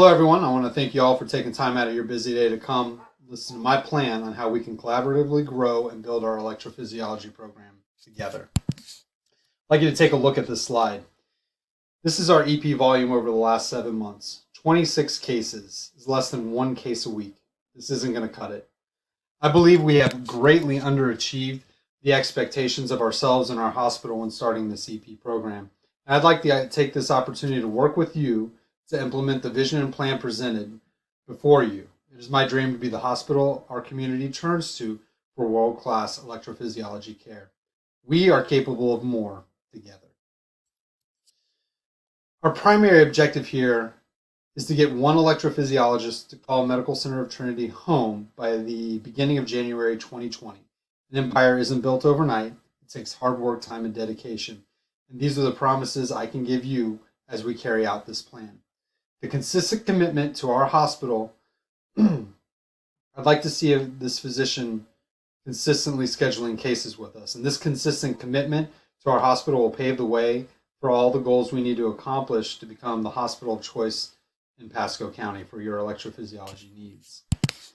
Hello, everyone. I want to thank you all for taking time out of your busy day to come listen to my plan on how we can collaboratively grow and build our electrophysiology program together. I'd like you to take a look at this slide. This is our EP volume over the last 7 months. 26 cases is less than 1 case a week. This isn't going to cut it. I believe we have greatly underachieved the expectations of ourselves and our hospital when starting this EP program. And I'd like to take this opportunity to work with you to implement the vision and plan presented before you. It is my dream to be the hospital our community turns to for world-class electrophysiology care. We are capable of more together. Our primary objective here is to get one electrophysiologist to call Medical Center of Trinity home by the beginning of January 2020. An empire isn't built overnight. It takes hard work, time, and dedication. And these are the promises I can give you as we carry out this plan. The consistent commitment to our hospital. I'd like to see this physician consistently scheduling cases with us. And this consistent commitment to our hospital will pave the way for all the goals we need to accomplish to become the hospital of choice in Pasco County for your electrophysiology needs. Let's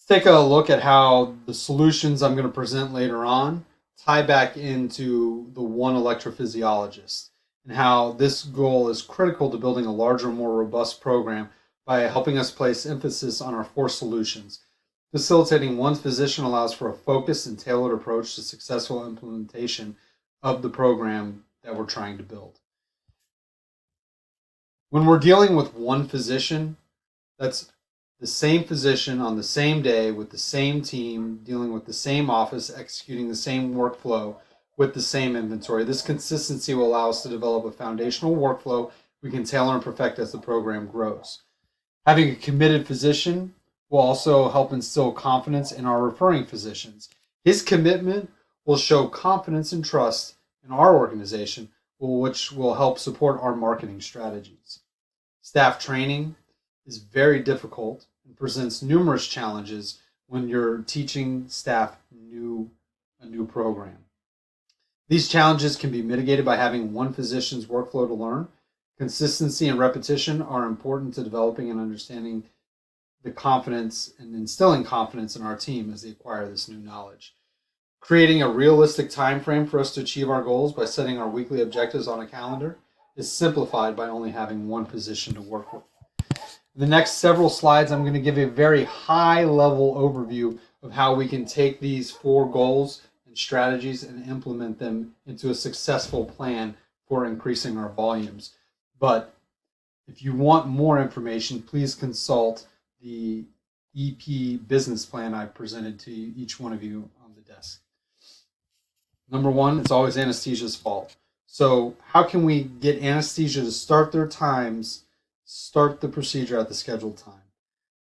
take a look at how the solutions I'm going to present later on tie back into the one electrophysiologist, and how this goal is critical to building a larger, more robust program by helping us place emphasis on our 4 solutions. Facilitating one physician allows for a focused and tailored approach to successful implementation of the program that we're trying to build. When we're dealing with one physician, that's the same physician on the same day with the same team, dealing with the same office, executing the same workflow with the same inventory. This consistency will allow us to develop a foundational workflow we can tailor and perfect as the program grows. Having a committed physician will also help instill confidence in our referring physicians. His commitment will show confidence and trust in our organization, which will help support our marketing strategies. Staff training is very difficult and presents numerous challenges when you're teaching staff a new program. These challenges can be mitigated by having one physician's workflow to learn. Consistency and repetition are important to developing and understanding the confidence and instilling confidence in our team as they acquire this new knowledge. Creating a realistic time frame for us to achieve our goals by setting our weekly objectives on a calendar is simplified by only having one physician to work with. In the next several slides, I'm going to give a very high-level overview of how we can take these 4 goals and strategies and implement them into a successful plan for increasing our volumes. But if you want more information, please consult the EP business plan I've presented to each one of you on the desk. Number 1, it's always anesthesia's fault. So how can we get anesthesia to start the procedure at the scheduled time?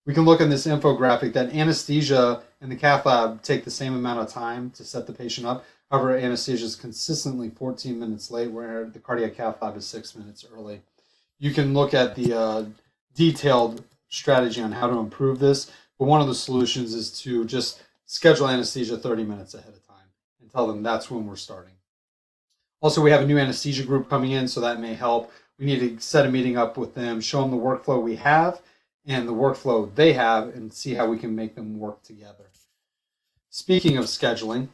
We can look in this infographic that anesthesia and the cath lab take the same amount of time to set the patient up. However, anesthesia is consistently 14 minutes late, where the cardiac cath lab is 6 minutes early. You can look at the detailed strategy on how to improve this, but one of the solutions is to just schedule anesthesia 30 minutes ahead of time and tell them that's when we're starting. Also, we have a new anesthesia group coming in, so that may help. We need to set a meeting up with them, show them the workflow we have and the workflow they have, and see how we can make them work together. Speaking of scheduling,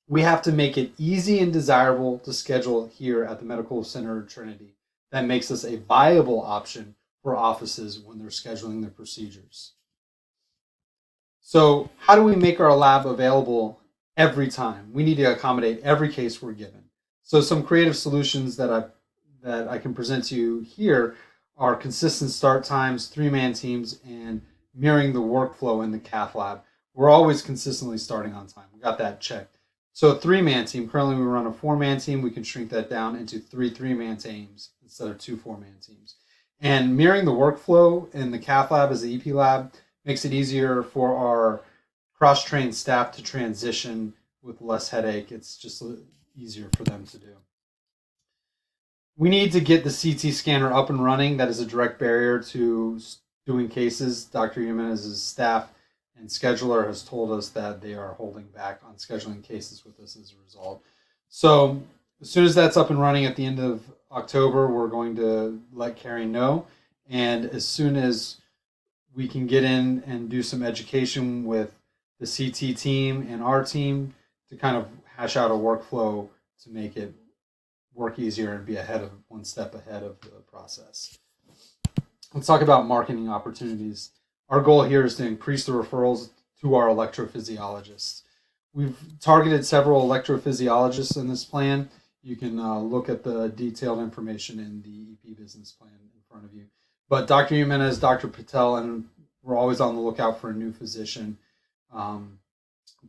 we have to make it easy and desirable to schedule here at the Medical Center of Trinity. That makes us a viable option for offices when they're scheduling their procedures. So how do we make our lab available every time? We need to accommodate every case we're given. So some creative solutions that I can present to you here are consistent start times, 3-man teams, and mirroring the workflow in the cath lab. We're always consistently starting on time. We got that checked. So a 3-man team, currently we run a 4-man team. We can shrink that down into 3 3-man teams instead of 2 4-man teams. And mirroring the workflow in the cath lab as the EP lab makes it easier for our cross-trained staff to transition with less headache. It's just easier for them to do. We need to get the CT scanner up and running. That is a direct barrier to doing cases. Dr. Jimenez's staff and scheduler has told us that they are holding back on scheduling cases with us as a result. So as soon as that's up and running at the end of October, we're going to let Carrie know. And as soon as we can get in and do some education with the CT team and our team to kind of hash out a workflow to make it work easier and be one step ahead of the process. Let's talk about marketing opportunities. Our goal here is to increase the referrals to our electrophysiologists. We've targeted several electrophysiologists in this plan. You can look at the detailed information in the EP business plan in front of you. But Dr. Jimenez, Dr. Patel, and we're always on the lookout for a new physician.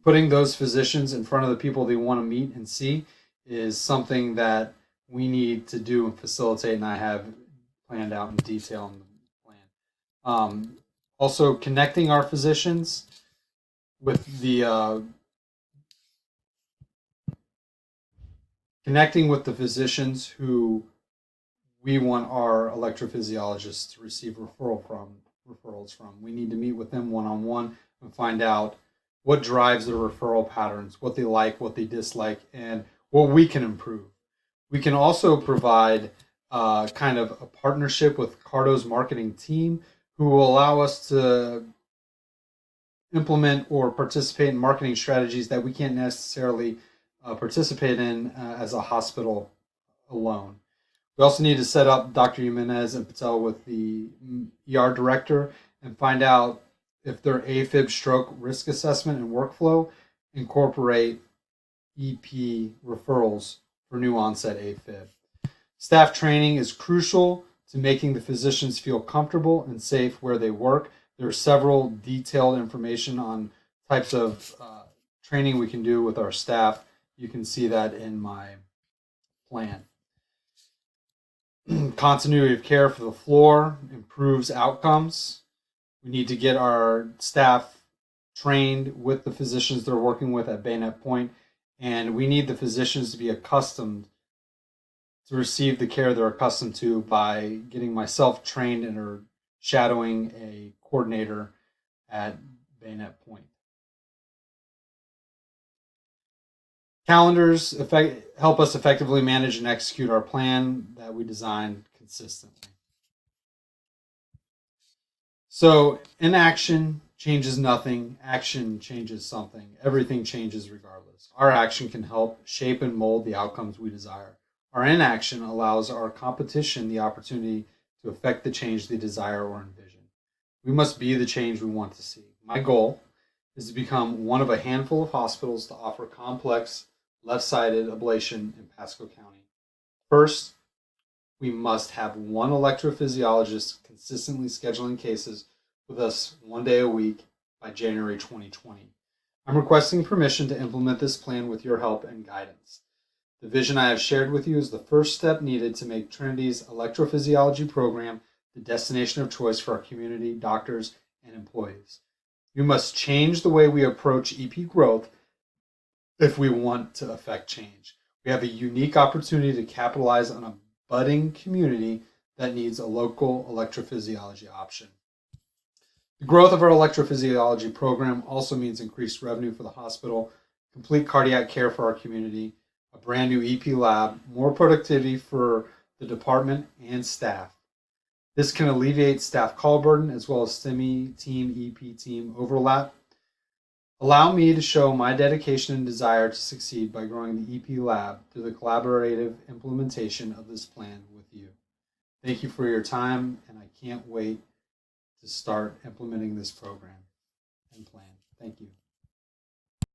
Putting those physicians in front of the people they want to meet and see is something that we need to do and facilitate, and I have planned out in detail in the plan. Also, connecting our physicians with the physicians who we want our electrophysiologists to receive referrals from. We need to meet with them one-on-one and find out what drives their referral patterns, what they like, what they dislike, and what we can improve. We can also provide kind of a partnership with Cardo's marketing team who will allow us to implement or participate in marketing strategies that we can't necessarily participate in as a hospital alone. We also need to set up Dr. Jimenez and Patel with the ER director and find out if their AFib stroke risk assessment and workflow incorporate EP referrals for new onset AFib. Staff training is crucial to making the physicians feel comfortable and safe where they work. There are several detailed information on types of training we can do with our staff. You can see that in my plan. Continuity of care for the floor improves outcomes. We need to get our staff trained with the physicians they're working with at Bayonet Point, and we need the physicians to be accustomed to receive the care they're accustomed to by getting myself trained and or shadowing a coordinator at Bayonet Point. Calendars help us effectively manage and execute our plan that we designed consistently. So inaction changes nothing. Action changes something. Everything changes regardless. Our action can help shape and mold the outcomes we desire. Our inaction allows our competition the opportunity to affect the change they desire or envision. We must be the change we want to see. My goal is to become one of a handful of hospitals to offer complex left-sided ablation in Pasco County. First, we must have one electrophysiologist consistently scheduling cases with us 1 day a week by January 2020. I'm requesting permission to implement this plan with your help and guidance. The vision I have shared with you is the first step needed to make Trinity's electrophysiology program the destination of choice for our community, doctors, and employees. We must change the way we approach EP growth if we want to affect change. We have a unique opportunity to capitalize on a budding community that needs a local electrophysiology option. The growth of our electrophysiology program also means increased revenue for the hospital, complete cardiac care for our community, a brand new EP lab, more productivity for the department and staff. This can alleviate staff call burden as well as STEMI team, EP team overlap. Allow me to show my dedication and desire to succeed by growing the EP lab through the collaborative implementation of this plan with you. Thank you for your time, and I can't wait to start implementing this program and plan. Thank you.